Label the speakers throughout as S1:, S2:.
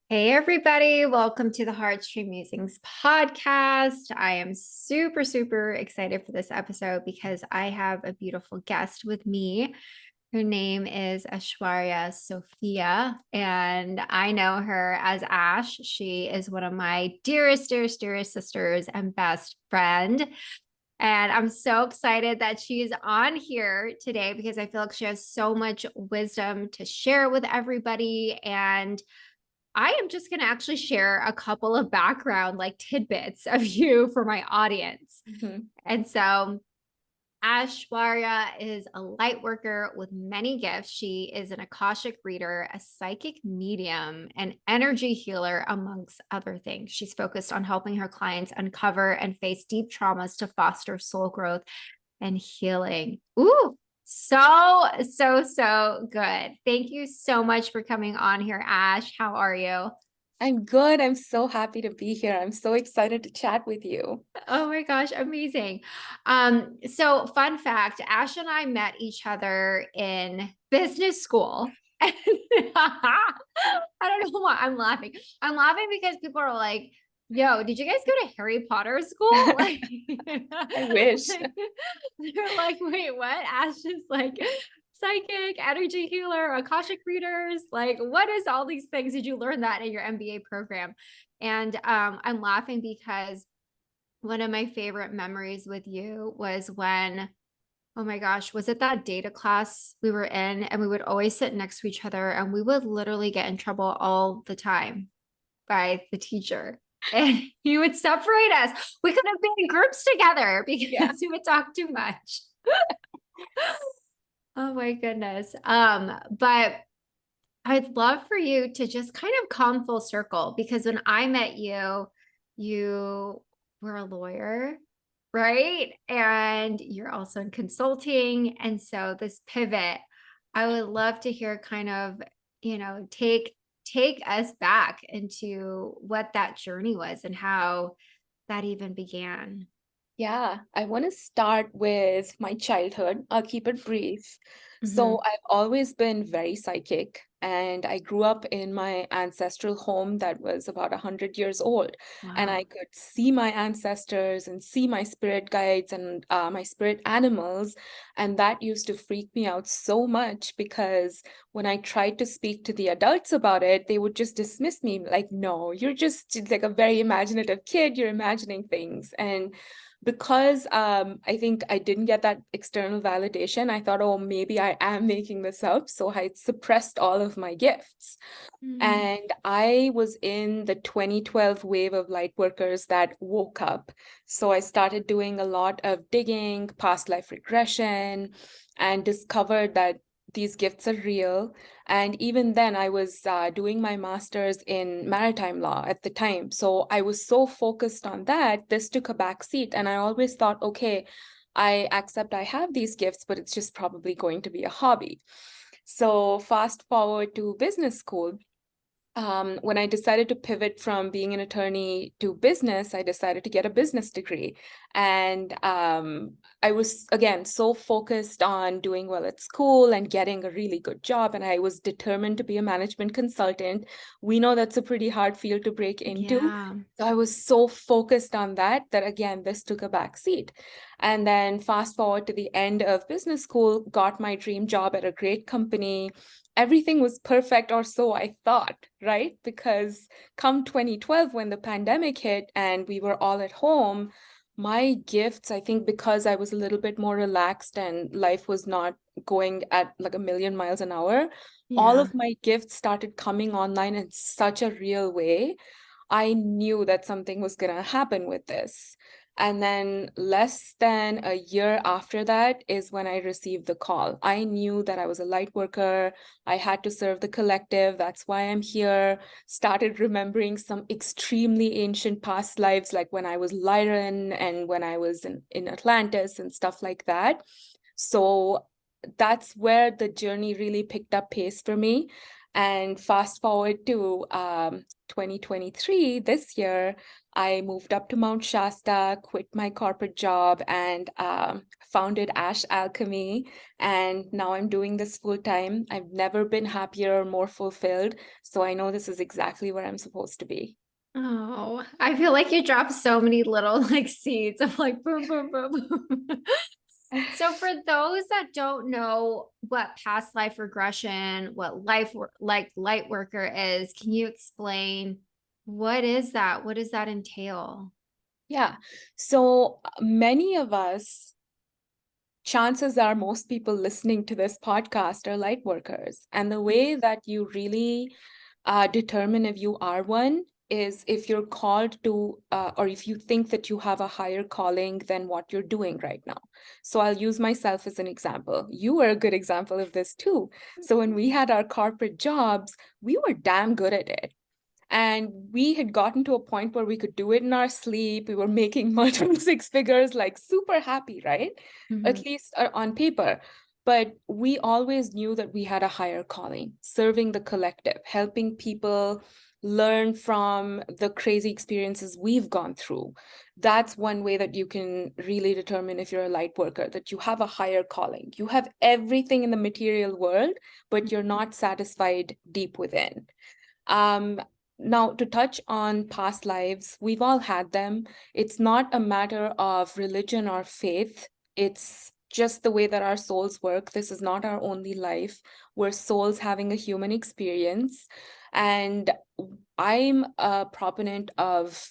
S1: Hey, everybody. Welcome to the HeartStream Musings podcast. I am super, super excited for this episode because I have a beautiful guest with me. Her name is Aishwarya Sophia, and I know her as Ash. She is one of my dearest, dearest, dearest sisters and best friend. And I'm so excited that she's on here today because I feel like she has so much wisdom to share with everybody. And I am just going to actually share a couple of background like tidbits of you for my audience.
S2: Mhm.
S1: And so Ashwarya is a light worker with many gifts. She is an Akashic reader, a psychic medium, an energy healer, amongst other things. She's focused on helping her clients uncover and face deep traumas to foster soul growth and healing. Ooh, so good. Thank you so much for coming on here, Ash. How are you?
S2: I'm good. I'm so happy to be here. I'm so excited to chat with you.
S1: Oh my gosh, amazing. So fun fact, Ash and I met each other in business school. I don't know why I'm laughing. I'm laughing because people are like, yo, did you guys go to Harry Potter school? Like,
S2: I wish.
S1: they're like, wait, what? Ash is like psychic, energy healer, Akashic readers. Like, what is all these things? Did you learn that in your MBA program? And I'm laughing because one of my favorite memories with you was when, oh my gosh, was it that data class we were in? And we would always sit next to each other and we would literally get in trouble all the time by the teacher. And he would separate us. We couldn't be in groups together
S2: Yeah.
S1: because we would talk too much. Oh my goodness. But I'd love for you to just kind of come full circle because when I met you, you were a lawyer, right? And you're also in consulting. And so this pivot, I would love to hear kind of, take us back into what that journey was and how that even began.
S2: Yeah, I want to start with my childhood. I'll keep it brief. So,
S1: Hmm.
S2: I've always been very psychic, and I grew up in my ancestral home that was about 100 years old. And I
S1: Wow.
S2: could see my ancestors and see my spirit guides and my spirit animals. And that used to freak me out so much because when I tried to speak to the adults about it, they would just dismiss me like, no, you're just like a very imaginative kid, you're imagining things. And because I think I didn't get that external validation, I thought, oh, maybe I am making this up. So I suppressed all of my gifts.
S1: Mm.
S2: And I was in the 2012 wave of light workers that woke up. So I started doing a lot of digging, past life regression, and discovered that these gifts are real. And even then, I was doing my master's in maritime law at the time. So I was so focused on that, this took a back seat. And I always thought, okay, I accept I have these gifts, but it's just probably going to be a hobby. So fast forward to business school. When I decided to pivot from being an attorney to business, I decided to get a business degree. And I was, again, so focused on doing well at school and getting a really good job. And I was determined to be a management consultant. We know that's a pretty hard field to break into.
S1: Yeah.
S2: So I was so focused on that that, again, this took a back seat. And then fast forward to the end of business school, got my dream job at a great company. Everything was perfect, or so I thought, right? Because come 2012, when the pandemic hit and we were all at home, my gifts, I think because I was a little bit more relaxed and life was not going at like a million miles an hour, all
S1: Yeah.
S2: of my gifts started coming online in such a real way. I knew that something was going to happen with this. And then less than a year after that is when I received the call. I knew that I was a light worker. I had to serve the collective. That's why I'm here. Started remembering some extremely ancient past lives, like when I was Lyran and when I was in Atlantis and stuff like that. So that's where the journey really picked up pace for me. And fast forward to 2023, this year, I moved up to Mount Shasta, quit my corporate job, and founded Ash Alchemy. And now I'm doing this full time. I've never been happier or more fulfilled. So I know this is exactly where I'm supposed to be.
S1: Oh, I feel like you dropped so many little like seeds of like boom, boom, boom, boom. So for those that don't know what past life regression, what like light worker is, can you explain what is that? What does that entail?
S2: Yeah. So many of us, chances are most people listening to this podcast are light workers. And the way that you really determine if you are one is if you're called to, or if you think that you have a higher calling than what you're doing right now. So I'll use myself as an example. You were a good example of this too. So when we had our corporate jobs, we were damn good at it. And we had gotten to a point where we could do it in our sleep. We were making multiple six figures, like super happy, right?
S1: Mhm.
S2: At least on paper. But we always knew that we had a higher calling, serving the collective, helping people learn from the crazy experiences we've gone through. That's one way that you can really determine if you're a light worker, that you have a higher calling. You have everything in the material world, but you're not satisfied deep within. Um, Now, to touch on past lives, we've all had them. It's not a matter of religion or faith. It's just the way that our souls work. This is not our only life. We're souls having a human experience. And I'm a proponent of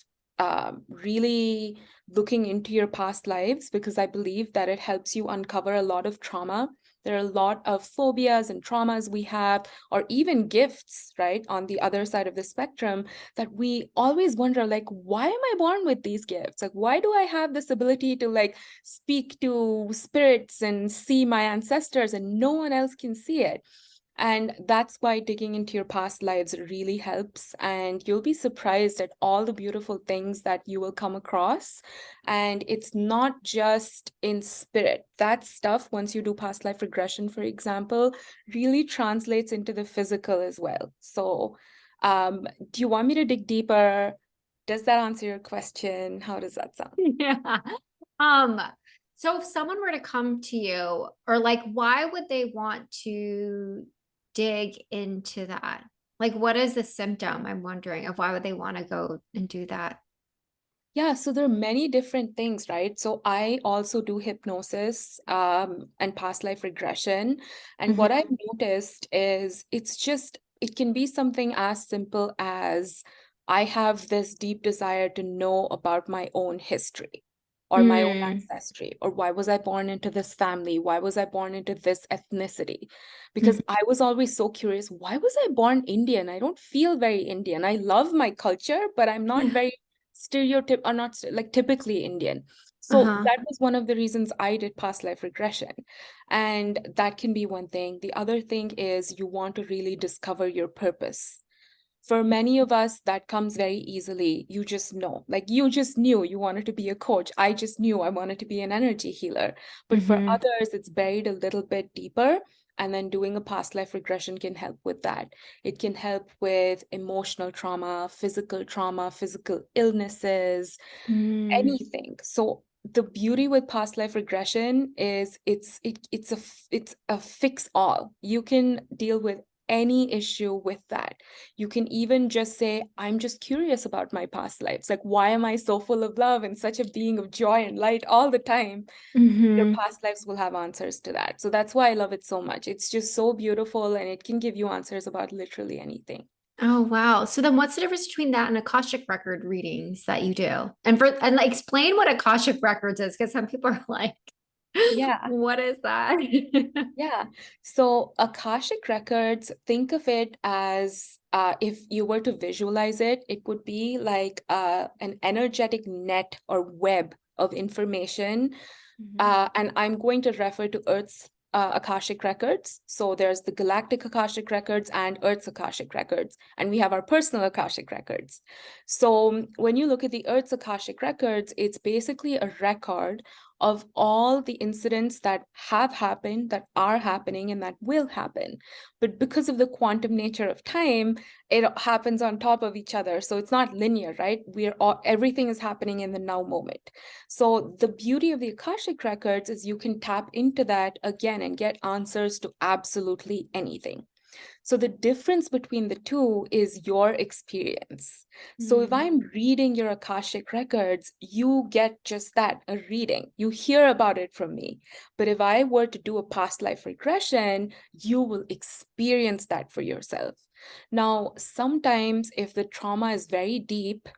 S2: really looking into your past lives because I believe that it helps you uncover a lot of trauma. There are a lot of phobias and traumas we have, or even gifts, right, on the other side of the spectrum that we always wonder, like, why am I born with these gifts? Like, why do I have this ability to like speak to spirits and see my ancestors and no one else can see it? And that's why digging into your past lives really helps. And you'll be surprised at all the beautiful things that you will come across. And it's not just in spirit. That stuff, once you do past life regression, for example, really translates into the physical as well. So, do you want me to dig deeper? Does that answer your question? How does that sound?
S1: Yeah. Um, so if someone were to come to you, or like, why would they want to dig into that? Like, what is the symptom? I'm wondering of why would they want to go and do that?
S2: Yeah, so there are many different things, right? So I also do hypnosis and past life regression. And what I've
S1: Mhm.
S2: noticed is it can be something as simple as I have this deep desire to know about my own history or my own
S1: Mm.
S2: ancestry, or why was I born into this family? Why was I born into this ethnicity? Because
S1: Mhm.
S2: I was always so curious, why was I born Indian? I don't feel very Indian. I love my culture, but I'm not very stereotype are not like typically Indian. So
S1: Uh-huh.
S2: that was one of the reasons I did past life regression. And that can be one thing. The other thing is you want to really discover your purpose. For many of us, that comes very easily. You just know, like you just knew you wanted to be a coach. I just knew I wanted to be an energy healer. But for
S1: Mhm.
S2: others, it's buried a little bit deeper. And then doing a past life regression can help with that. It can help with emotional trauma, physical illnesses,
S1: Mm.
S2: anything. So the beauty with past life regression is it's a fix all. You can deal with any issue with that. You can even just say, I'm just curious about my past lives. Like, why am I so full of love and such a being of joy and light all the time? Your
S1: Mhm.
S2: past lives will have answers to that. So that's why I love it so much. It's just so beautiful and it can give you answers about literally anything.
S1: Oh wow. So then what's the difference between that and Akashic record readings that you do? And like explain what Akashic records is because some people are like,
S2: Yeah.
S1: what is that?
S2: Yeah. So Akashic Records, think of it as if you were to visualize it, it would be like an energetic net or web of information.
S1: Mhm.
S2: And I'm going to refer to Earth's Akashic Records. So there's the Galactic Akashic Records and Earth's Akashic Records. And we have our personal Akashic Records. So when you look at the Earth's Akashic Records, it's basically a record of all the incidents that have happened, that are happening, and that will happen. But because of the quantum nature of time, it happens on top of each other. So it's not linear, right? Everything is happening in the now moment. So the beauty of the Akashic Records is you can tap into that again and get answers to absolutely anything. So the difference between the two is your experience. So if I'm reading your Akashic Records, you get just that, a reading. You hear about it from me. But if I were to do a past life regression, you will experience that for yourself. Now, sometimes if the trauma is very deep,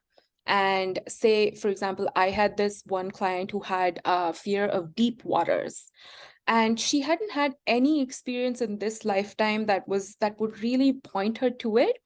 S2: and say, for example, I had this one client who had a fear of deep waters, and she hadn't had any experience in this lifetime that would really point her to it.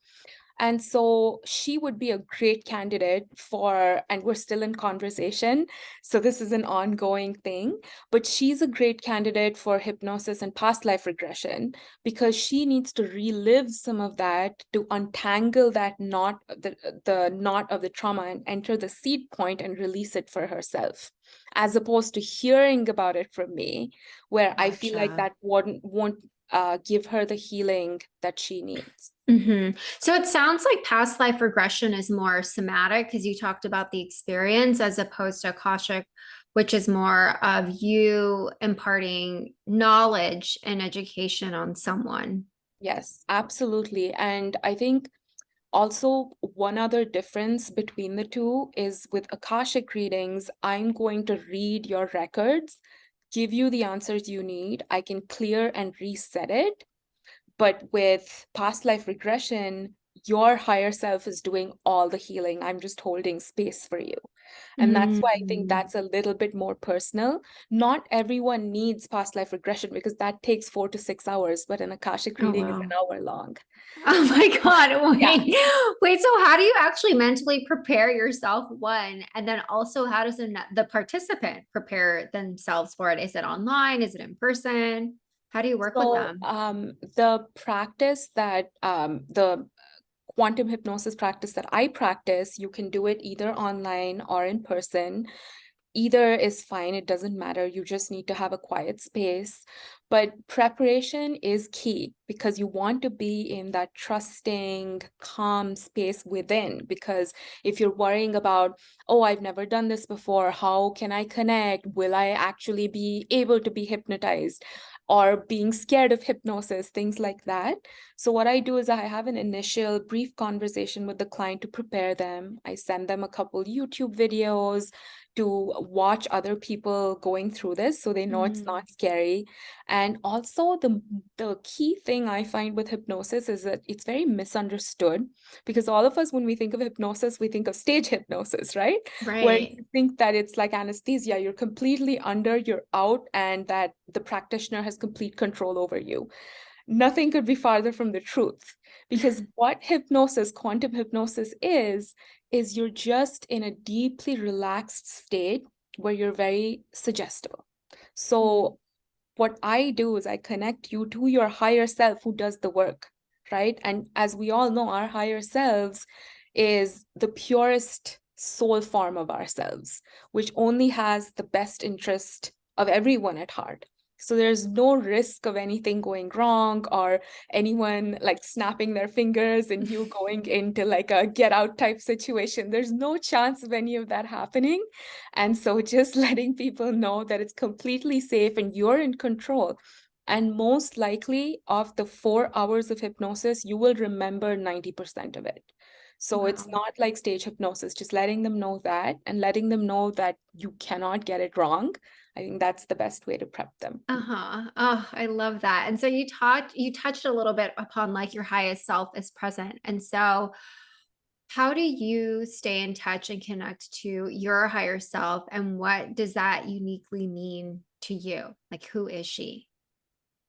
S2: And so she would be a great candidate for, and we're still in conversation, so this is an ongoing thing, but she's a great candidate for hypnosis and past life regression because she needs to relive some of that to untangle that knot, the knot of the trauma, and enter the seed point and release it for herself, as opposed to hearing about it from me, where I feel like
S1: Gotcha.
S2: that won't give her the healing that she needs.
S1: So it sounds like past life regression is more somatic because you talked about the experience as opposed to Akashic, which is more of you imparting knowledge and education on someone.
S2: Yes, absolutely. And I think also one other difference between the two is with Akashic readings, I'm going to read your records, give you the answers you need. I can clear and reset it. But with past life regression, your higher self is doing all the healing. I'm just holding space for you. And that's why I think
S1: Mm.
S2: that's a little bit more personal. Not everyone needs past life regression because that takes 4 to 6 hours, but an Akashic
S1: Oh,
S2: reading is an
S1: wow.
S2: hour long.
S1: Oh my God.
S2: Yeah.
S1: Wait. So how do you actually mentally prepare yourself, one? And then also, how does the participant prepare themselves for it? Is it online? Is it in person? How do you work with
S2: So
S1: them?
S2: the practice that the quantum hypnosis practice that I practice, you can do it either online or in person. Either is fine, it doesn't matter. You just need to have a quiet space. But preparation is key because you want to be in that trusting, calm space within. Because if you're worrying about, oh, I've never done this before, how can I connect? Will I actually be able to be hypnotized? Or being scared of hypnosis, things like that. So what I do is I have an initial brief conversation with the client to prepare them. I send them a couple YouTube videos to watch other people going through this so they know it's not scary. And also the key thing I find with hypnosis is that it's very misunderstood, because all of us, when we think of hypnosis, we think of stage hypnosis, right? Where
S1: Right.
S2: you think that it's like anesthesia, you're completely under, you're out, and that the practitioner has complete control over you. Nothing could be farther from the truth, because what hypnosis, quantum hypnosis is you're just in a deeply relaxed state where you're very suggestible. So what I do is I connect you to your higher self who does the work, right? And as we all know, our higher selves is the purest soul form of ourselves, which only has the best interest of everyone at heart. So there's no risk of anything going wrong or anyone like snapping their fingers and you going into like a get out type situation. There's no chance of any of that happening. And so just letting people know that it's completely safe and you're in control. And most likely, of the 4 hours of hypnosis, you will remember 90% of it. So it's
S1: Wow.
S2: not like stage hypnosis, just letting them know that and letting them know that you cannot get it wrong. I think that's the best way to prep them.
S1: Uh-huh. Oh, I love that. And so you touched a little bit upon like your highest self is present. And so how do you stay in touch and connect to your higher self? And what does that uniquely mean to you? Like, who is she?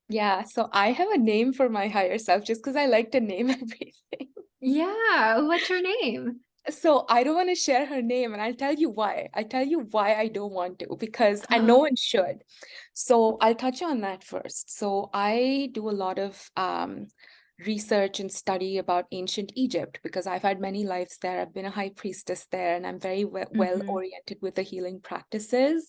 S2: Yeah, so I have a name for my higher self just because I like to name everything.
S1: Yeah. What's her name?
S2: So I don't want to share her name, and I'll tell you why. I tell you why I don't want to, because and no
S1: Uh-huh.
S2: one should. So I'll touch on that first. So I do a lot of research and study about ancient Egypt because I've had many lives there. I've been a high priestess there, and I'm very well oriented with the healing practices.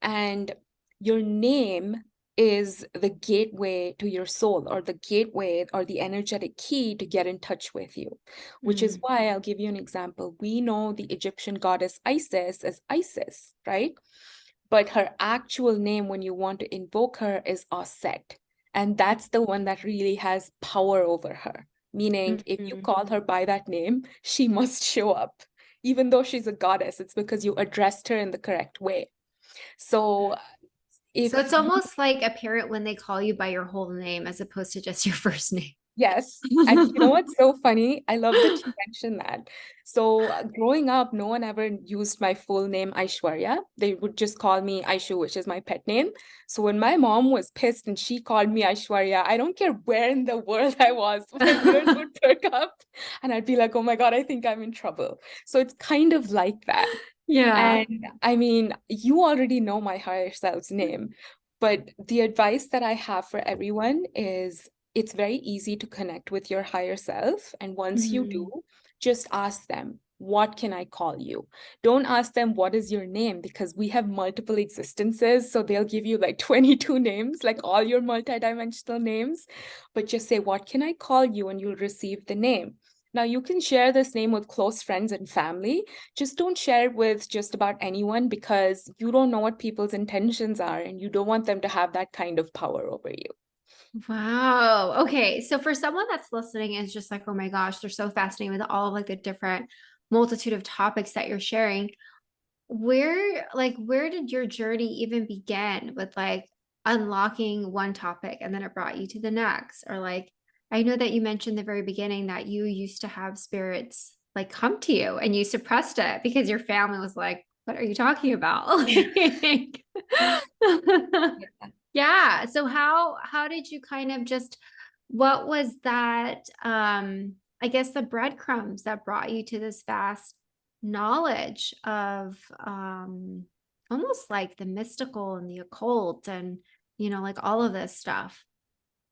S2: And your name is the gateway to your soul, or the gateway or the energetic key to get in touch with you, which is why I'll give you an example. We know the Egyptian goddess Isis as Isis, right? But her actual name, when you want to invoke her, is Aset. And that's the one that really has power over her. Meaning, if you call her by that name, she must show up. Even though she's a goddess, it's because you addressed her in the correct way. So
S1: So
S2: if
S1: it's almost like a parent when they call you by your whole name as opposed to just your first name.
S2: Yes. And you know what's so funny? I love that you mentioned that. So growing up, no one ever used my full name, Aishwarya. They would just call me Aishu, which is my pet name. So when my mom was pissed and she called me Aishwarya, I don't care where in the world I was, my ears would perk up and I'd be like, oh my God, I think I'm in trouble. So it's kind of like that.
S1: Yeah.
S2: And I mean, you already know my higher self's name, but the advice that I have for everyone is it's very easy to connect with your higher self. And once you do, just ask them, what can I call you? Don't ask them, what is your name? Because we have multiple existences. So they'll give you like 22 names, like all your multidimensional names. But just say, what can I call you? And you'll receive the name. Now, you can share this name with close friends and family. Just don't share it with just about anyone because you don't know what people's intentions are and you don't want them to have that kind of power over you.
S1: Wow. Okay. So for someone that's listening and is just like, oh my gosh, they're so fascinated with all of like the different multitude of topics that you're sharing. Where did your journey even begin with like unlocking one topic and then it brought you to the next? Or like, I know that you mentioned the very beginning that you used to have spirits like come to you and you suppressed it because your family was like, what are you talking about? Like, yeah. So how did you kind of just what was that I guess the breadcrumbs that brought you to this vast knowledge of almost like the mystical and the occult and like all of this stuff.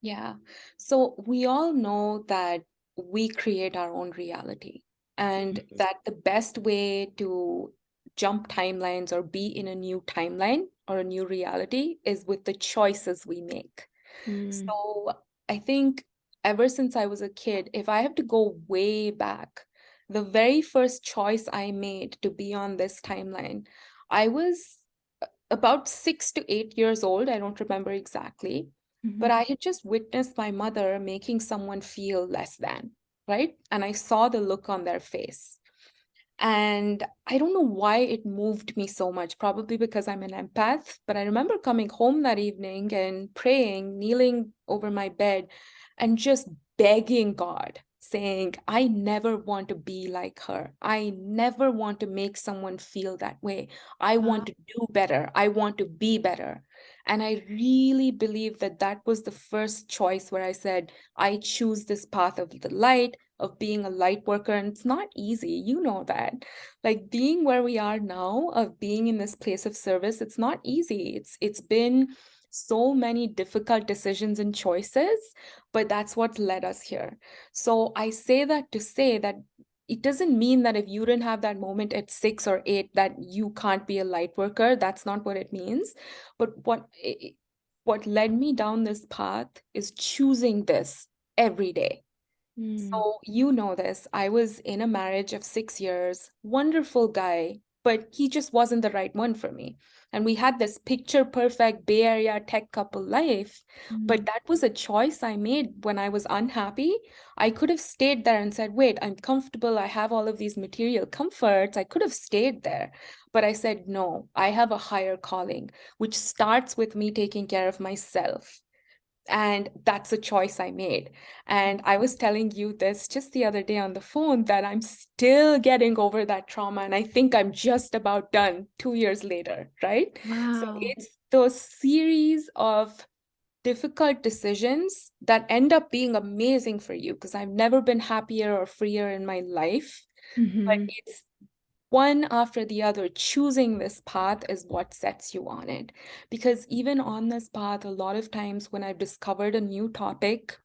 S2: Yeah. So we all know that we create our own reality, and that the best way to jump timelines or be in a new timeline or a new reality is with the choices we make.
S1: Mm.
S2: So I think ever since I was a kid, if I have to go way back, the very first choice I made to be on this timeline, I was about 6 to 8 years old. I don't remember exactly, but I had just witnessed my mother making someone feel less than, right? And I saw the look on their face. And I don't know why it moved me so much, probably because I'm an empath. But I remember coming home that evening and praying, kneeling over my bed, and just begging God, saying, I never want to be like her. I never want to make someone feel that way. I want
S1: Wow.
S2: to do better. I want to be better. And I really believe that that was the first choice where I said, I choose this path of the light, of being a light worker. And it's not easy, you know that. Like being where we are now, of being in this place of service, it's not easy. It's been so many difficult decisions and choices, but that's what led us here. So I say that to say that it doesn't mean that if you didn't have that moment at 6 or 8 that you can't be a light worker. That's not what it means. But what led me down this path is choosing this every day. So you know this. I was in a marriage of 6 years, wonderful guy, but he just wasn't the right one for me. And we had this picture perfect Bay Area tech couple life, but that was a choice I made when I was unhappy. I could have stayed there and said, wait, I'm comfortable. I have all of these material comforts. I could have stayed there. But I said, no, I have a higher calling, which starts with me taking care of myself. And that's a choice I made. And I was telling you this just the other day on the phone that I'm still getting over that trauma. And I think I'm just about done 2 years later, right? So
S1: Wow.
S2: it's those series of difficult decisions that end up being amazing for you because I've never been happier or freer in my life. But it's one after the other, choosing this path is what sets you on it. Because even on this path, a lot of times when I've discovered a new topic,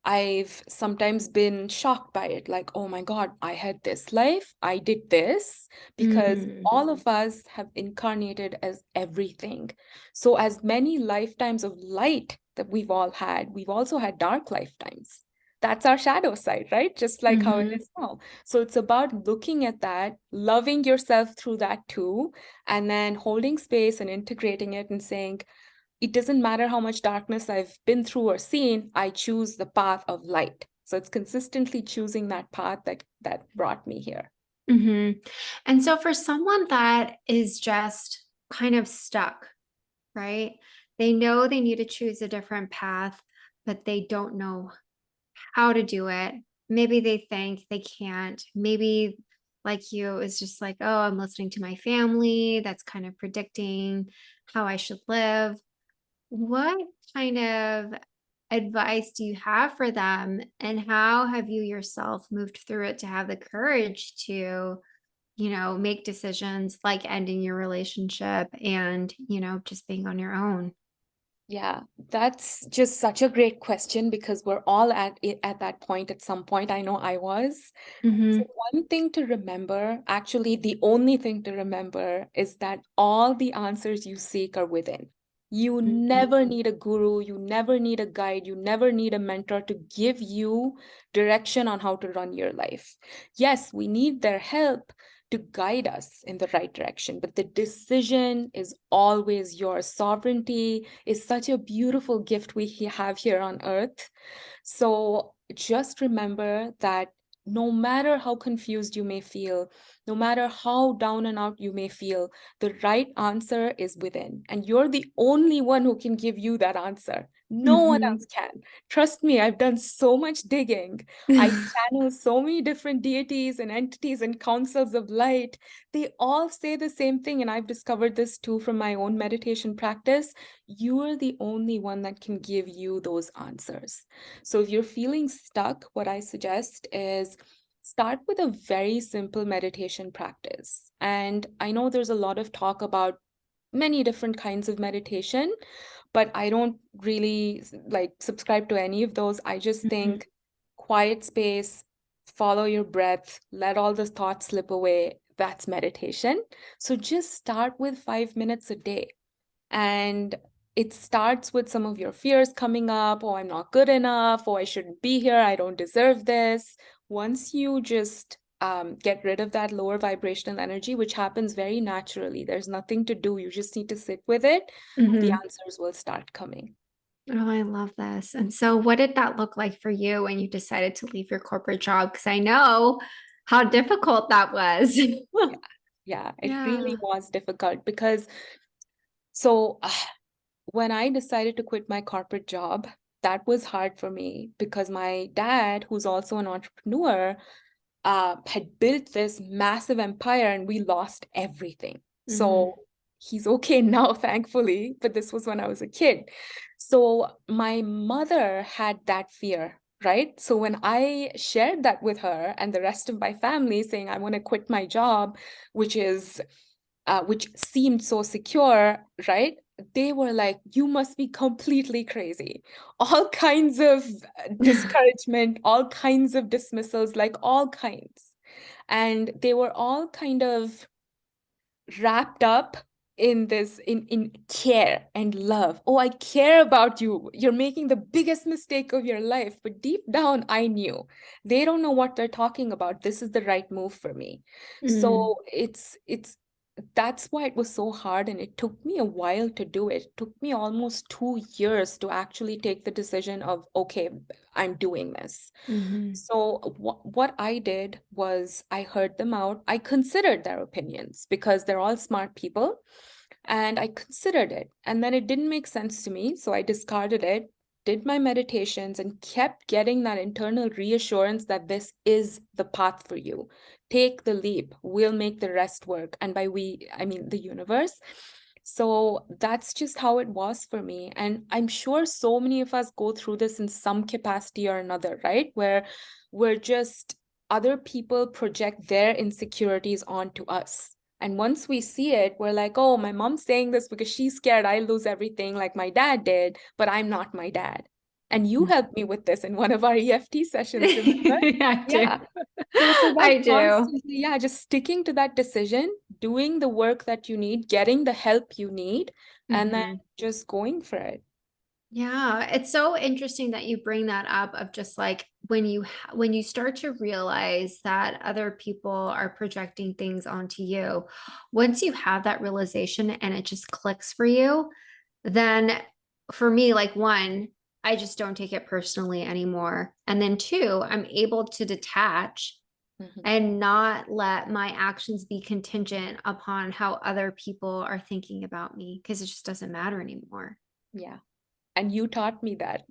S2: I've sometimes been shocked by it, like, oh my God, I had this life, I did this, because
S1: Mm.
S2: all of us have incarnated as everything. So, as many lifetimes of light that we've all had, we've also had dark lifetimes. That's our shadow side, right? Just like how it
S1: Mhm.
S2: is now. So, it's about looking at that, loving yourself through that too, and then holding space and integrating it and saying, it doesn't matter how much darkness I've been through or seen, I choose the path of light. So it's consistently choosing that path that brought me here.
S1: Mhm. And so for someone that is just kind of stuck, right? They know they need to choose a different path, but they don't know how to do it. Maybe they think they can't. Maybe like you, it's just like, oh, I'm listening to my family. That's kind of predicting how I should live. What kind of advice do you have for them? And how have you yourself moved through it to have the courage to, make decisions like ending your relationship and, just being on your own?
S2: Yeah, that's just such a great question because we're all at it at that point at some point. I know I was. So
S1: Hmm.
S2: one thing to remember, actually the only thing to remember, is that all the answers you seek are within. You never need a guru, you never need a guide, you never need a mentor to give you direction on how to run your life. Yes, we need their help to guide us in the right direction, but the decision is always yours. Sovereignty is such a beautiful gift we have here on earth. So just remember that no matter how confused you may feel, no matter how down and out you may feel, the right answer is within. And you're the only one who can give you that answer. No one
S1: Hmm.
S2: else can. Trust me, I've done so much digging. I channel so many different deities and entities and councils of light. They all say the same thing. And I've discovered this too from my own meditation practice. You are the only one that can give you those answers. So if you're feeling stuck, what I suggest is start with a very simple meditation practice. And I know there's a lot of talk about many different kinds of meditation, but I don't really like subscribe to any of those. I just
S1: Hmm.
S2: think quiet space, follow your breath, let all the thoughts slip away. That's meditation. So just start with 5 minutes a day. And it starts with some of your fears coming up. Oh, I'm not good enough. Oh, I shouldn't be here. I don't deserve this. Once you just get rid of that lower vibrational energy, which happens very naturally, there's nothing to do. You just need to sit with it. The
S1: Hmm.
S2: answers will start coming.
S1: Oh, I love this. And so, what did that look like for you when you decided to leave your corporate job? Because I know how difficult that was.
S2: Yeah. Yeah, it really
S1: Yeah.
S2: was difficult because so when I decided to quit my corporate job, that was hard for me because my dad, who's also an entrepreneur, had built this massive empire and we lost everything.
S1: Hmm.
S2: So he's okay now, thankfully, but this was when I was a kid. So my mother had that fear, right? So when I shared that with her and the rest of my family saying, I want to quit my job, which is which seemed so secure, right? They were like, you must be completely crazy. All kinds of discouragement, all kinds of dismissals, like all kinds. And they were all kind of wrapped up in this in care and love. Oh, I care about you. You're making the biggest mistake of your life. But deep down, I knew they don't know what they're talking about. This is the right move for me.
S1: Mm.
S2: So it's that's why it was so hard and it took me a while to do it. It took me almost 2 years to actually take the decision of, okay, I'm doing this.
S1: Hmm.
S2: So what I did was I heard them out. I considered their opinions because they're all smart people and I considered it. And then it didn't make sense to me, so I discarded it, did my meditations and kept getting that internal reassurance that this is the path for you. Take the leap. We'll make the rest work. And by we, I mean the universe. So that's just how it was for me. And I'm sure so many of us go through this in some capacity or another, right? Where we're just other people project their insecurities onto us. And once we see it, we're like, oh, my mom's saying this because she's scared I lose everything like my dad did, but I'm not my dad. And you helped me with this in one of our EFT sessions, remember?
S1: I do.
S2: Yeah. So that
S1: I do.
S2: constantly, yeah, just sticking to that decision, doing the work that you need, getting the help you need, and then
S1: Mhm.
S2: just going for it.
S1: Yeah, it's so interesting that you bring that up of just like when you start to realize that other people are projecting things onto you. Once you have that realization and it just clicks for you, then for me, like one, I just don't take it personally anymore. And then two, I'm able to detach
S2: Mhm.
S1: and not let my actions be contingent upon how other people are thinking about me because it just doesn't matter anymore.
S2: Yeah. And you taught me that.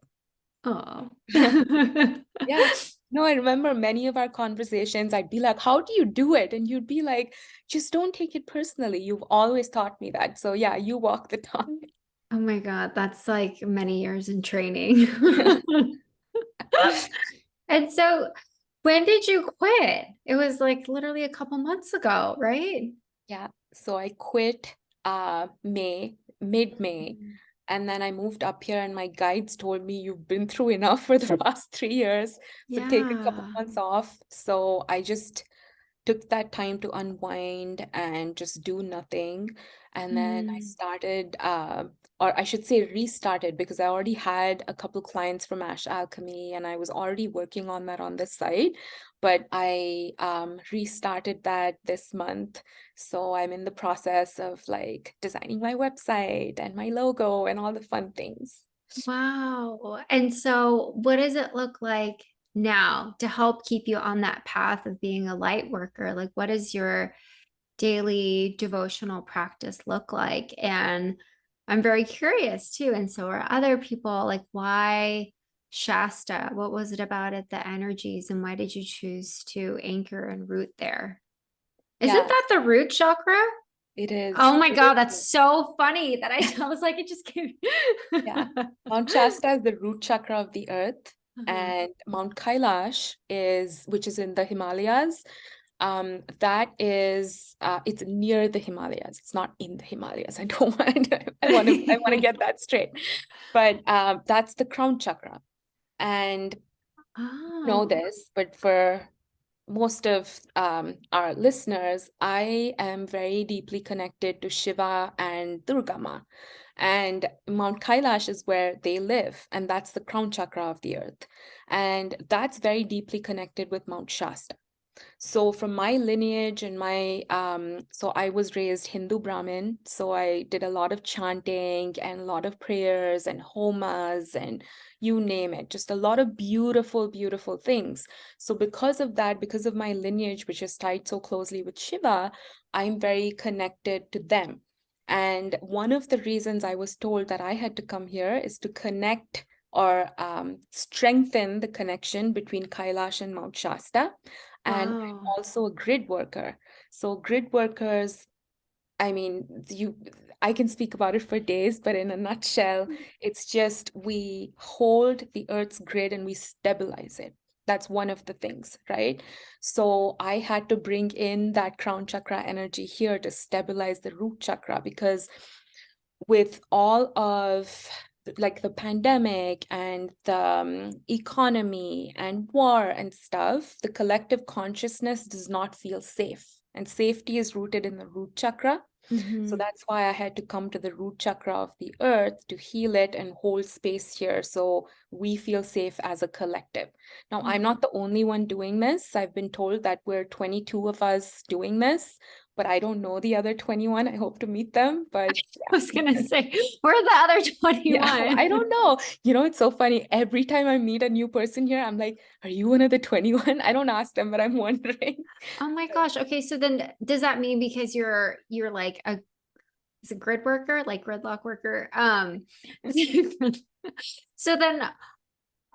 S1: Oh.
S2: Yeah. No, I remember many of our conversations. I'd be like, how do you do it? And you'd be like, just don't take it personally. You've always taught me that. So yeah, you walk the talk.
S1: Oh my God, that's like many years in training. And so when did you quit? It was like literally a couple months ago, right?
S2: Yeah. So I quit mid-May.
S1: Mhm.
S2: And then I moved up here, and my guides told me, you've been through enough for the past 3 years. So take a couple
S1: Yeah.
S2: months off. So I just took that time to unwind and just do nothing. And then I
S1: Mm.
S2: started, or I should say restarted, because I already had a couple clients from Ash Alchemy and I was already working on that on the side. But I restarted that this month. So I'm in the process of like designing my website and my logo and all the fun things.
S1: Wow. And so what does it look like now to help keep you on that path of being a light worker? Like, what does your daily devotional practice look like? And I'm very curious too. And so are other people. Like, why Shasta? What was it about it, the energies, and why did you choose to anchor and root there? Isn't
S2: Yeah,
S1: that the root chakra?
S2: it is.
S1: Oh my
S2: It
S1: God,
S2: is.
S1: that's so funny that I was like, it just came.
S2: Yeah. Mount Shasta is the root chakra of the earth,
S1: Uh-huh.
S2: and Mount Kailash which is in the Himalayas. That is, it's near the Himalayas. It's not in the Himalayas. I don't want, I want to get that straight. But that's the crown chakra. And you know
S1: Oh,
S2: this, but for most of our listeners, I am very deeply connected to Shiva and Durga Ma. And Mount Kailash is where they live, and that's the crown chakra of the earth. And that's very deeply connected with Mount Shasta. So from my lineage and so I was raised Hindu Brahmin. So I did a lot of chanting and a lot of prayers and homas and you name it, just a lot of beautiful, beautiful things. So because of that, because of my lineage, which is tied so closely with Shiva, I'm very connected to them. And one of the reasons I was told that I had to come here is to connect or strengthen the connection between Kailash and Mount Shasta. And I'm
S1: wow.
S2: also a grid worker. So grid workers, I mean, I can speak about it for days, but in a nutshell, it's just we hold the Earth's grid and we stabilize it. That's one of the things, right? So I had to bring in that crown chakra energy here to stabilize the root chakra, because with all of like the pandemic and the economy and war and stuff, the collective consciousness does not feel safe. And safety is rooted in the root chakra. So
S1: Mhm.
S2: that's why I had to come to the root chakra of the earth to heal it and hold space here so we feel safe as a collective. Now, I'm not the only one doing this. I've been told that we're 22 of us doing this, but I don't know the other 21. I hope to meet them, but
S1: I was gonna say, where are the other
S2: yeah,
S1: 21?
S2: I don't know. It's so funny. Every time I meet a new person here, I'm like, are you one of the 21? I don't ask them, but I'm wondering.
S1: Oh my gosh. Okay, so then does that mean because you're like is a grid worker, like gridlock worker? So then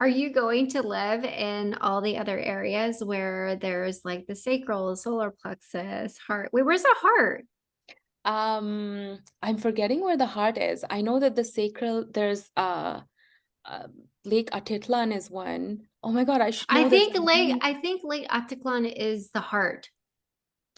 S1: are you going to live in all the other areas where there's like the sacral, solar plexus, heart? Wait, where's the heart?
S2: I'm forgetting where the heart is. I know that the sacral, there's uh, Lake Atitlan is one. Oh my God, I should know this.
S1: I think Lake Atitlan is the heart.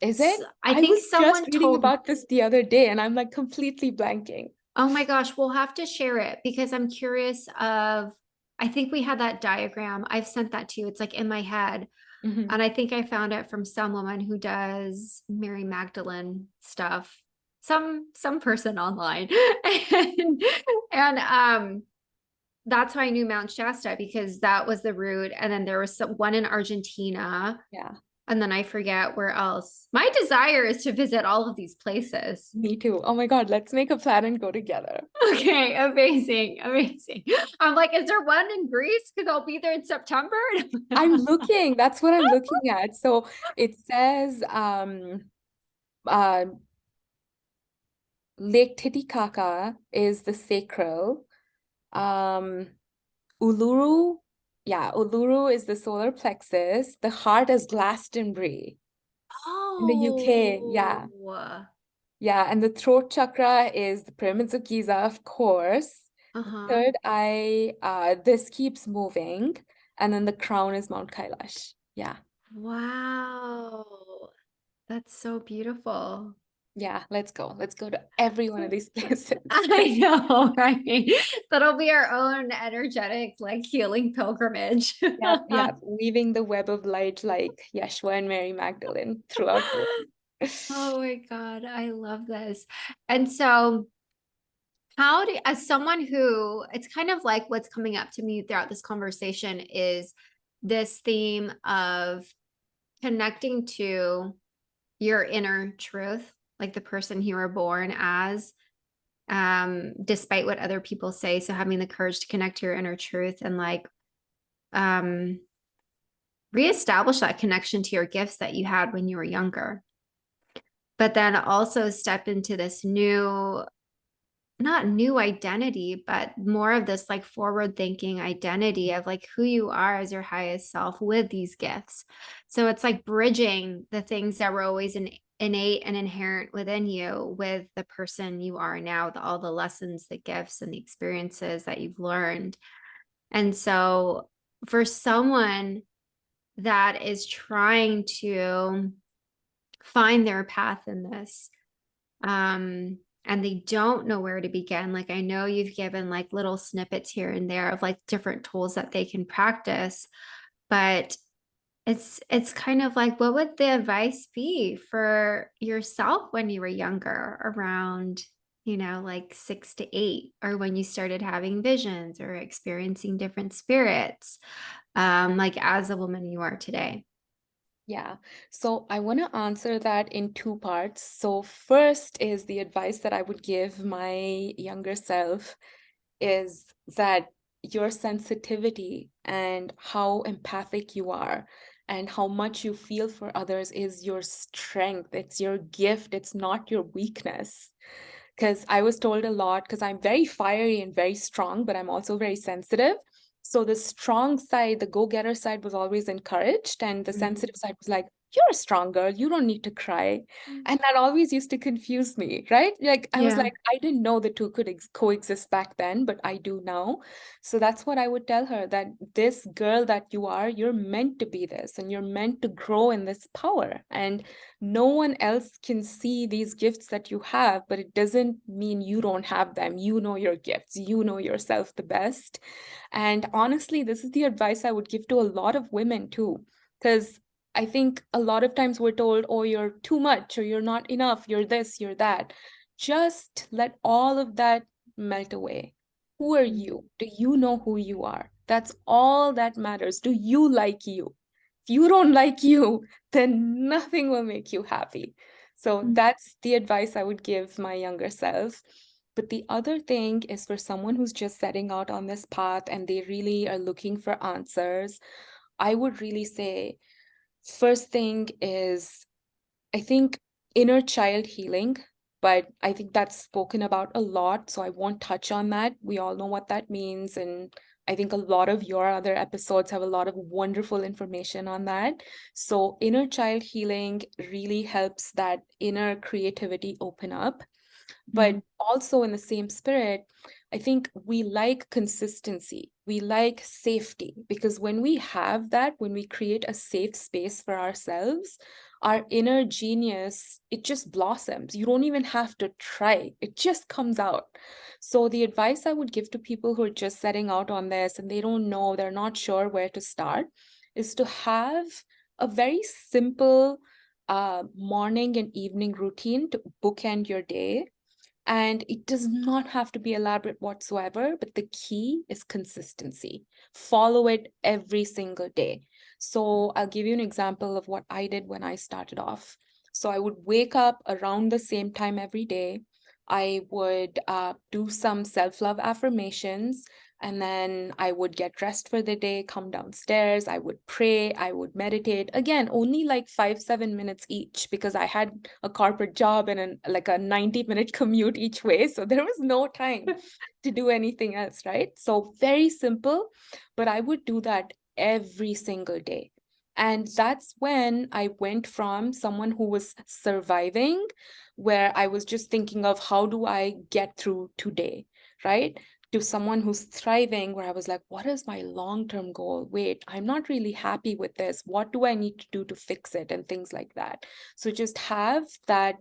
S2: Is it?
S1: I
S2: I
S1: think
S2: was just
S1: someone
S2: reading
S1: told,
S2: about this the other day and I'm like completely blanking.
S1: oh my gosh, we'll have to share it because I'm curious of I think we had that diagram. I've sent that to you. It's like in my head.
S2: Mhm.
S1: And I think I found it from some woman who does Mary Magdalene stuff, some person online. And that's how I knew Mount Shasta, because that was the route. And then there was one in Argentina.
S2: Yeah,
S1: And then I forget where else. My desire is to visit all of these places.
S2: me too. Oh my God, let's make a plan and go together.
S1: Okay, amazing, amazing. I'm like, is there one in Greece? Because I'll be there in September.
S2: I'm looking, that's what I'm looking at. So it says uh, Lake Titicaca is the sacral. Um, Uluru, yeah, Uluru is the solar plexus. The heart is Glastonbury in the UK. Yeah.
S1: Oh,
S2: Yeah. And the throat chakra is the pyramids of Giza, of course. The
S1: uh-huh.
S2: third eye, this keeps moving. And then the crown is Mount Kailash. Yeah.
S1: Wow. That's so beautiful.
S2: Yeah. Let's go. Let's go to every one of these places.
S1: I know, right? That'll be our own energetic, like healing pilgrimage.
S2: Yeah. Yeah. Weaving the web of light like Yeshua and Mary Magdalene throughout the world.
S1: Oh my God, I love this. And so, how do, as someone who, it's kind of like what's coming up to me throughout this conversation is this theme of connecting to your inner truth, like the person you were born as, despite what other people say. So having the courage to connect to your inner truth and like um reestablish that connection to your gifts that you had when you were younger. But then also step into this new, not new identity, but more of this like forward thinking identity of like who you are as your highest self with these gifts. So it's like bridging the things that were always innate and inherent within you with the person you are now, all the lessons, the gifts, and the experiences that you've learned. And so for someone that is trying to find their path in this, and they don't know where to begin, like I know you've given like little snippets here and there of like different tools that they can practice, but it's kind of like, what would the advice be for yourself when you were younger, around, like 6 to 8, or when you started having visions or experiencing different spirits, like as a woman you are today?
S2: Yeah, so I want to answer that in two parts. So, first is the advice that I would give my younger self is that your sensitivity and how empathic you are and how much you feel for others is your strength. It's your gift. It's not your weakness. Because I was told a lot, because I'm very fiery and very strong, but I'm also very sensitive. So the strong side, the go-getter side was always encouraged, and the sensitive side was like, you're a strong girl, you don't need to cry. And that always used to confuse me, right? Like I was
S1: Yeah.
S2: like, I didn't know the two could coexist back then, but I do now. So that's what I would tell her, that this girl that you are, you're meant to be this, and you're meant to grow in this power. And no one else can see these gifts that you have, but it doesn't mean you don't have them. You know your gifts, you know yourself the best. And honestly, this is the advice I would give to a lot of women too, because I think a lot of times we're told, oh, you're too much, or you're not enough, you're this, you're that. Just let all of that melt away. Who are you? Do you know who you are? That's all that matters. Do you like you? If you don't like you, then nothing will make you happy. So that's the advice I would give my younger self. But the other thing is, for someone who's just setting out on this path and they really are looking for answers, I would really say, first thing is, I think, inner child healing, but I think that's spoken about a lot, so I won't touch on that. We all know what that means, and I think a lot of your other episodes have a lot of wonderful information on that. So inner child healing really helps that inner creativity open up. But also in the same spirit, I think we like consistency. We like safety, because when we have that, when we create a safe space for ourselves, our inner genius, it just blossoms. You don't even have to try. It just comes out. So the advice I would give to people who are just setting out on this and they don't know, they're not sure where to start, is to have a very simple morning and evening routine to bookend your day. And it does not have to be elaborate whatsoever, but the key is consistency. Follow it every single day. So I'll give you an example of what I did when I started off. So I would wake up around the same time every day. I would do some self-love affirmations, and then I would get dressed for the day, come downstairs, I would pray, I would meditate. Again, only like 5-7 minutes each, because I had a corporate job and like a 90-minute commute each way. So there was no time to do anything else, right? So very simple, but I would do that every single day. And that's when I went from someone who was surviving, where I was just thinking of how do I get through today, right? To someone who's thriving, where I was like, what is my long-term goal? Wait, I'm not really happy with this. What do I need to do to fix it? And things like that. So just have that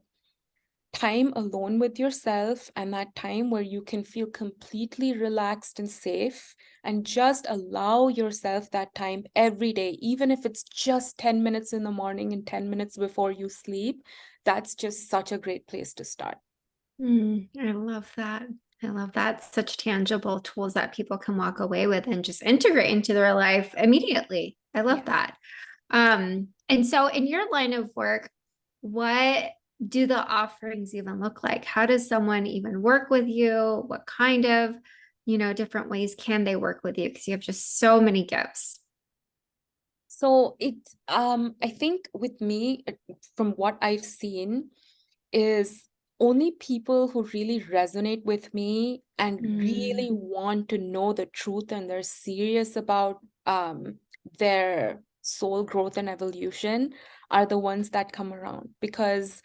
S2: time alone with yourself and that time where you can feel completely relaxed and safe, and just allow yourself that time every day, even if it's just 10 minutes in the morning and 10 minutes before you sleep. That's just such a great place to start.
S1: I love that. I love that. Such tangible tools that people can walk away with and just integrate into their life immediately. I love
S2: Yeah.
S1: that. And so in your line of work, what do the offerings even look like? How does someone even work with you? What kind of, different ways can they work with you? Because you have just so many gifts.
S2: So I think with me, from what I've seen, is only people who really resonate with me and
S1: Mm,
S2: really want to know the truth, and they're serious about their soul growth and evolution, are the ones that come around. Because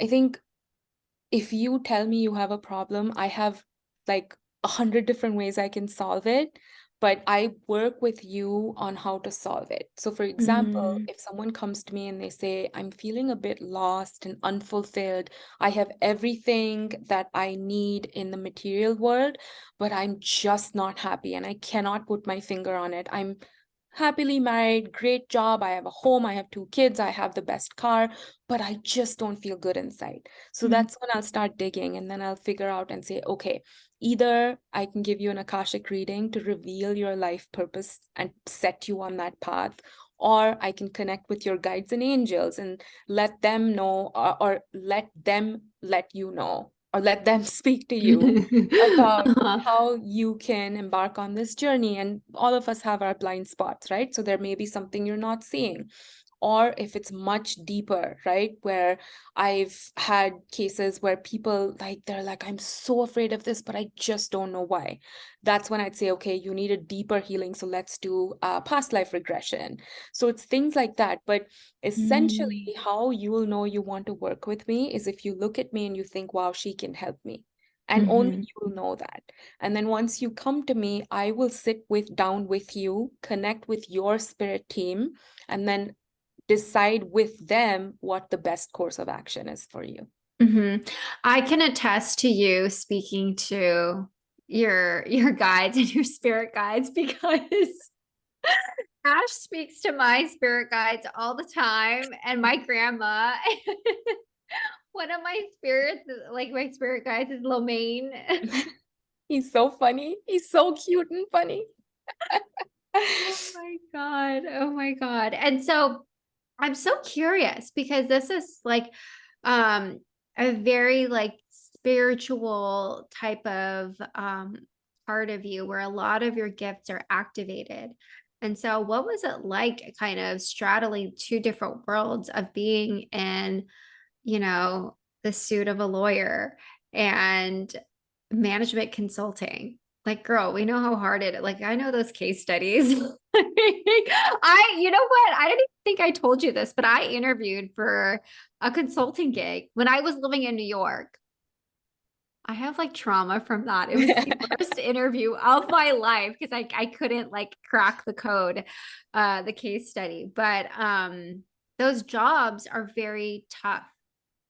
S2: I think if you tell me you have a problem, I have like 100 different ways I can solve it, but I work with you on how to solve it. So, for example,
S1: mm,
S2: if someone comes to me and they say, I'm feeling a bit lost and unfulfilled, I have everything that I need in the material world, but I'm just not happy and I cannot put my finger on it. I'm happily married, great job, I have a home, I have 2 kids, I have the best car, but I just don't feel good inside. So
S1: mm,
S2: that's when I'll start digging, and then I'll figure out and say, okay, either I can give you an Akashic reading to reveal your life purpose and set you on that path, or I can connect with your guides and angels and let them know, or let them let you know, or let them speak to you about
S1: Uh-huh.
S2: how you can embark on this journey. And all of us have our blind spots, right? So there may be something you're not seeing. Or if it's much deeper, right? Where I've had cases where people they're like, I'm so afraid of this, but I just don't know why. That's when I'd say, okay, you need a deeper healing. So let's do past life regression. So it's things like that. But
S1: Mm,
S2: essentially, how you will know you want to work with me is if you look at me and you think, wow, she can help me. And only
S1: mhm.
S2: you will know that. And then once you come to me, I will sit down with you, connect with your spirit team, and then decide with them what the best course of action is for you.
S1: I can attest to you speaking to your guides and your spirit guides because Ash speaks to my spirit guides all the time and my grandma. One of my spirits, like my spirit guides, is Lomaine.
S2: He's so funny. He's so cute and funny.
S1: Oh my God. Oh my God. And so I'm so curious because this is like a very like spiritual type of part of you where a lot of your gifts are activated. And so what was it like kind of straddling two different worlds of being in, the suit of a lawyer and management consulting? Like, girl, we know how hard it is. Like, I know those case studies. You know what? I didn't even think I told you this, but I interviewed for a consulting gig when I was living in New York. I have like trauma from that. It was the worst interview of my life because I couldn't like crack the code, the case study. But those jobs are very tough.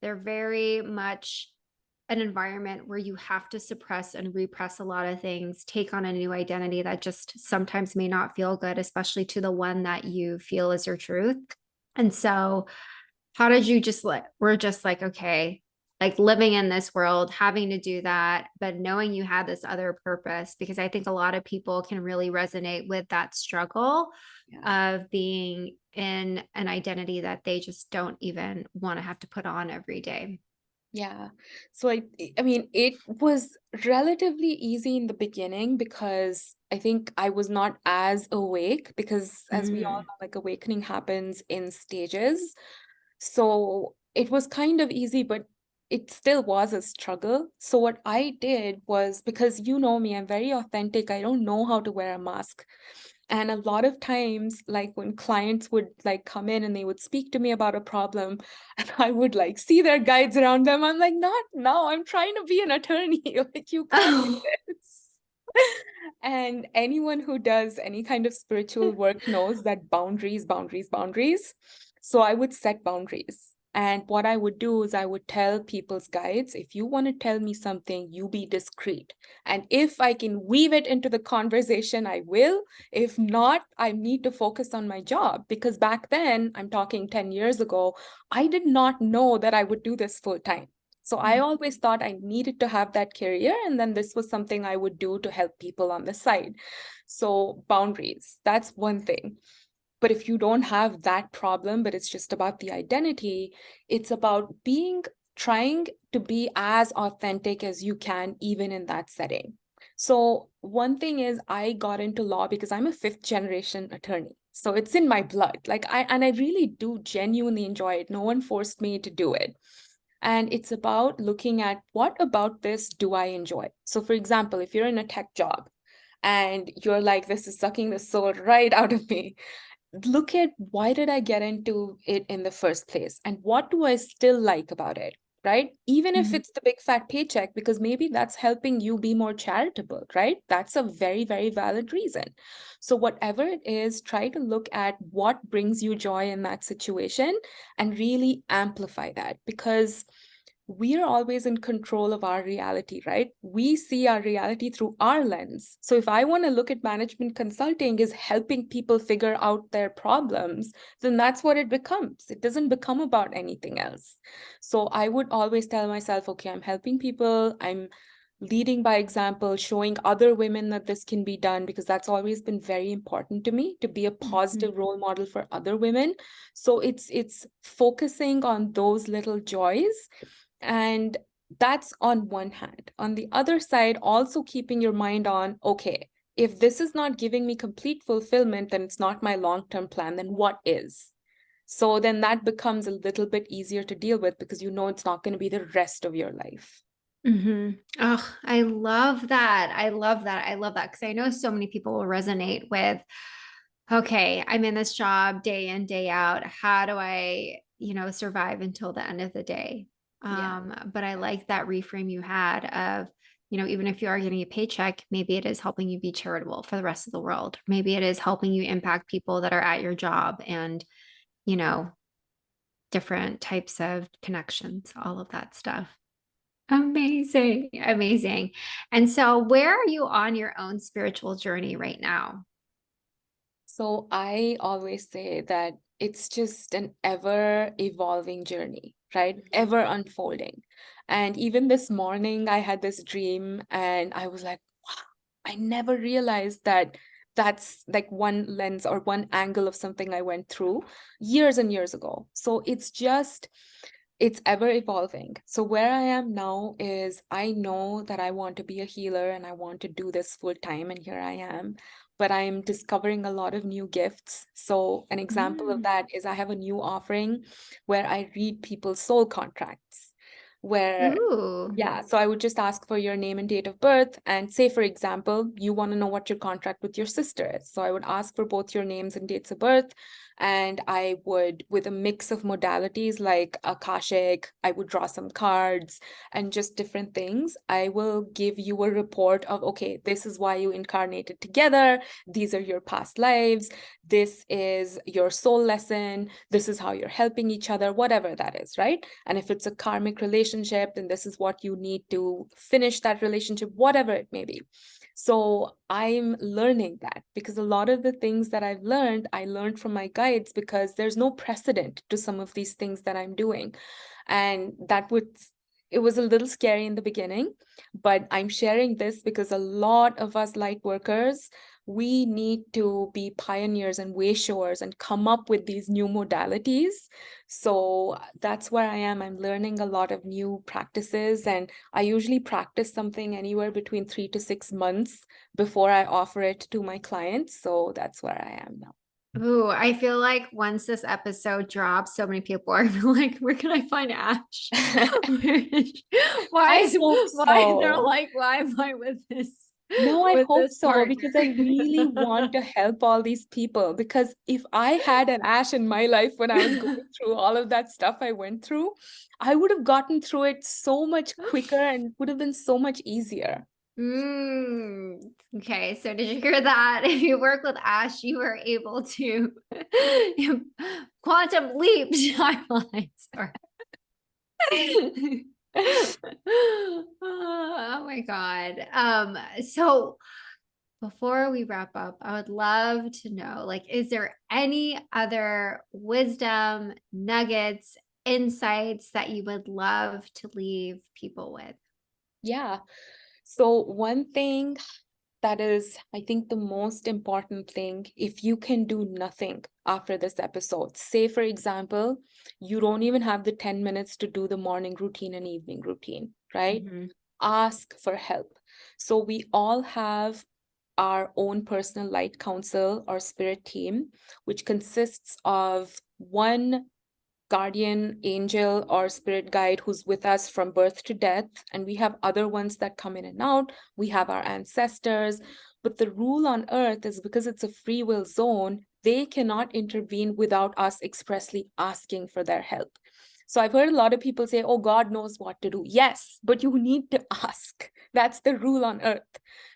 S1: They're very much an environment where you have to suppress and repress a lot of things, take on a new identity that just sometimes may not feel good, especially to the one that you feel is your truth. And so, how did you just we're just like, okay, like living in this world, having to do that, but knowing you had this other purpose? Because I think a lot of people can really resonate with that struggle of being in an identity that they just don't even want to have to put on every day.
S2: Yeah. So I mean, it was relatively easy in the beginning because I think I was not as awake because as we all
S1: Mm.
S2: know, like awakening happens in stages. So it was kind of easy, but it still was a struggle. So what I did was, because you know me, I'm very authentic. I don't know how to wear a mask. And a lot of times, like when clients would like come in and they would speak to me about a problem, and I would like see their guides around them. I'm like, not now, I'm trying to be an attorney. Like, you can't do
S1: Oh.
S2: this. And anyone who does any kind of spiritual work knows that boundaries, boundaries, boundaries. So I would set boundaries. And what I would do is I would tell people's guides, if you want to tell me something, you be discreet. And if I can weave it into the conversation, I will. If not, I need to focus on my job. Because back then, I'm talking 10 years ago, I did not know that I would do this full time. So I always thought I needed to have that career, and then this was something I would do to help people on the side. So boundaries, that's one thing. But if you don't have that problem, but it's just about the identity, it's about trying to be as authentic as you can, even in that setting. So one thing is I got into law because I'm a fifth generation attorney. So it's in my blood. I really do genuinely enjoy it. No one forced me to do it. And it's about looking at what about this do I enjoy? So, for example, if you're in a tech job and you're like, this is sucking the soul right out of me, look at why did I get into it in the first place? And what do I still like about it? Right? Even if
S1: Mhm.
S2: it's the big fat paycheck, because maybe that's helping you be more charitable, right? That's a very, very valid reason. So, whatever it is, try to look at what brings you joy in that situation and really amplify that, because we are always in control of our reality, right? We see our reality through our lens. So if I want to look at management consulting is helping people figure out their problems, then that's what it becomes. It doesn't become about anything else. So I would always tell myself, okay, I'm helping people. I'm leading by example, showing other women that this can be done, because that's always been very important to me, to be a positive role model for other women. So it's focusing on those little joys, and that's on one hand. On the other side, also keeping your mind on, okay, if this is not giving me complete fulfillment, then it's not my long-term plan, then what is? So then that becomes a little bit easier to deal with, because you know it's not going to be the rest of your life.
S1: Mm-hmm. Oh, I love that. I love that. I love that because I know so many people will resonate with, okay, I'm in this job day in, day out. How do I, survive until the end of the day?
S2: Yeah.
S1: But I like that reframe you had of, even if you are getting a paycheck, maybe it is helping you be charitable for the rest of the world. Maybe it is helping you impact people that are at your job and, you know, different types of connections, all of that stuff. Amazing. Amazing. And so, where are you on your own spiritual journey right now?
S2: So I always say that it's just an ever evolving journey, right? Ever unfolding. And even this morning, I had this dream and I was like, wow, I never realized that that's like one lens or one angle of something I went through years and years ago. So it's ever evolving. So where I am now is I know that I want to be a healer and I want to do this full time, and here I am. But I'm discovering a lot of new gifts. So an example of
S1: Mm.
S2: that is I have a new offering where I read people's soul contracts, where
S1: Ooh.
S2: yeah, so I would just ask for your name and date of birth. And say, for example, you want to know what your contract with your sister is. So I would ask for both your names and dates of birth. And I would, with a mix of modalities like Akashic, I would draw some cards and just different things. I will give you a report of, okay, this is why you incarnated together. These are your past lives. This is your soul lesson. This is how you're helping each other, whatever that is, right? And if it's a karmic relationship, then this is what you need to finish that relationship, whatever it may be. So I'm learning that, because a lot of the things that I've learned, I learned from my guides, because there's no precedent to some of these things that I'm doing. And it was a little scary in the beginning, but I'm sharing this because a lot of us light workers, we need to be pioneers and way showers and come up with these new modalities. So that's where I am. I'm learning a lot of new practices, and I usually practice something anywhere between 3 to 6 months before I offer it to my clients. So that's where I am now.
S1: Ooh, I feel like once this episode drops, so many people are like, where can I find Ash?
S2: I hope
S1: Why they're
S2: so.
S1: like, why am I with this?
S2: No, I
S1: With
S2: hope
S1: this
S2: so,
S1: partner?
S2: because I really want to help all these people. Because if I had an Ash in my life when I was going through all of that stuff I went through, I would have gotten through it so much quicker and would have been so much easier.
S1: Okay, so did you hear that? If you work with Ash, you are able to quantum leap timelines. Oh my God. So before we wrap up, I would love to know, like, is there any other wisdom, nuggets, insights that you would love to leave people with?
S2: Yeah. So one thing that is, I think, the most important thing, if you can do nothing after this episode, say, for example, you don't even have the 10 minutes to do the morning routine and evening routine, right?
S1: Mhm.
S2: Ask for help. So we all have our own personal light council or spirit team, which consists of one guardian angel or spirit guide who's with us from birth to death. And we have other ones that come in and out. We have our ancestors. But the rule on earth is, because it's a free will zone, they cannot intervene without us expressly asking for their help. So I've heard a lot of people say, oh, God knows what to do. Yes, but you need to ask. That's the rule on earth.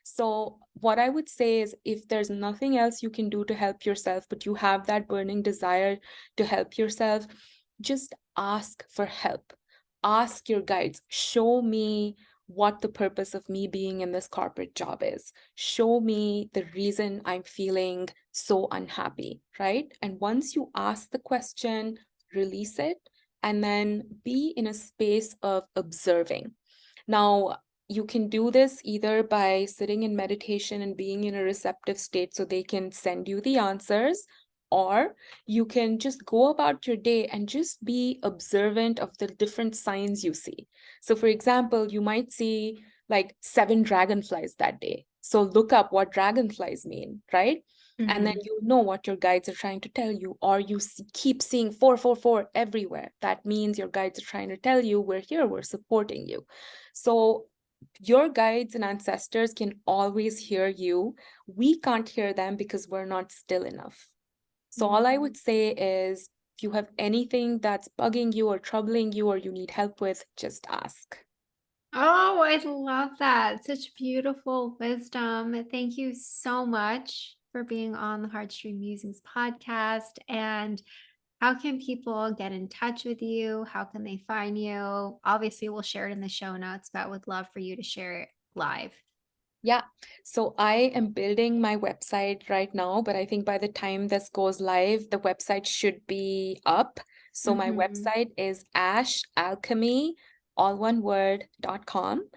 S2: So what I would say is, if there's nothing else you can do to help yourself, but you have that burning desire to help yourself, just ask for help. Ask your guides, show me what the purpose of me being in this corporate job is. Show me the reason I'm feeling so unhappy, right? And once you ask the question, release it, and then be in a space of observing. Now, you can do this either by sitting in meditation and being in a receptive state so they can send you the answers, or you can just go about your day and just be observant of the different signs you see. So, for example, you might see like 7 dragonflies that day. So, look up what dragonflies mean, right? And then you know what your guides are trying to tell you, or you keep seeing 444 everywhere. That means your guides are trying to tell you, we're here, we're supporting you. So your guides and ancestors can always hear you. We can't hear them because we're not still enough. So all I would say is, if you have anything that's bugging you or troubling you or you need help with, just ask.
S1: Oh, I love that. Such beautiful wisdom. Thank you so much for being on the HeartStream Musings podcast. And how can people get in touch with you? How can they find you? Obviously, we'll share it in the show notes, but would love for you to share it live.
S2: Yeah, so I am building my website right now, but I think by the time this goes live, the website should be up. So my website is ashalchemy, all one word, .com.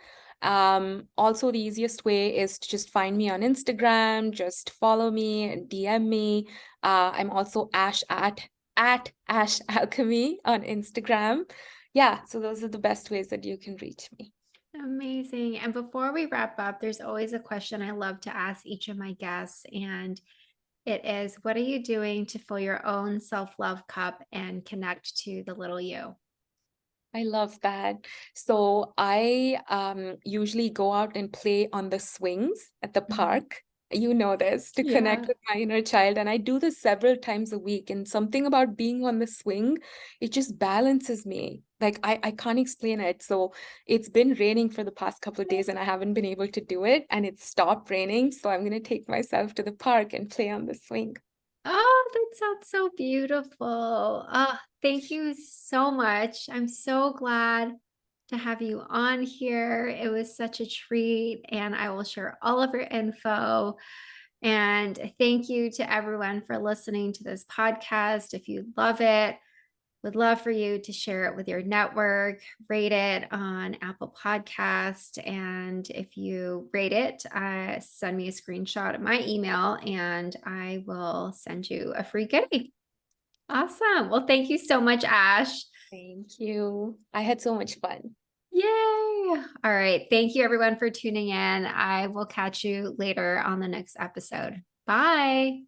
S2: Also, the easiest way is to just find me on Instagram, just follow me and DM me. I'm also at Ash Alchemy on Instagram. Yeah, so those are the best ways that you can reach me.
S1: Amazing. And before we wrap up, there's always a question I love to ask each of my guests. And it is, what are you doing to fill your own self-love cup and connect to the little you?
S2: I love that. So I usually go out and play on the swings at the park. You know this, to
S1: Yeah.
S2: connect with my inner child. And I do this several times a week. And something about being on the swing, it just balances me. Like I can't explain it. So it's been raining for the past couple of days and I haven't been able to do it. And it stopped raining. So I'm gonna take myself to the park and play on the swing.
S1: Oh, that sounds so beautiful. Thank you so much. I'm so glad to have you on here. It was such a treat, and I will share all of your info. And thank you to everyone for listening to this podcast. If you love it, would love for you to share it with your network, rate it on Apple Podcast. And if you rate it, send me a screenshot of my email and I will send you a free goodie. Awesome. Well, thank you so much, Ash.
S2: Thank you. I had so much fun.
S1: Yay. All right. Thank you, everyone, for tuning in. I will catch you later on the next episode. Bye.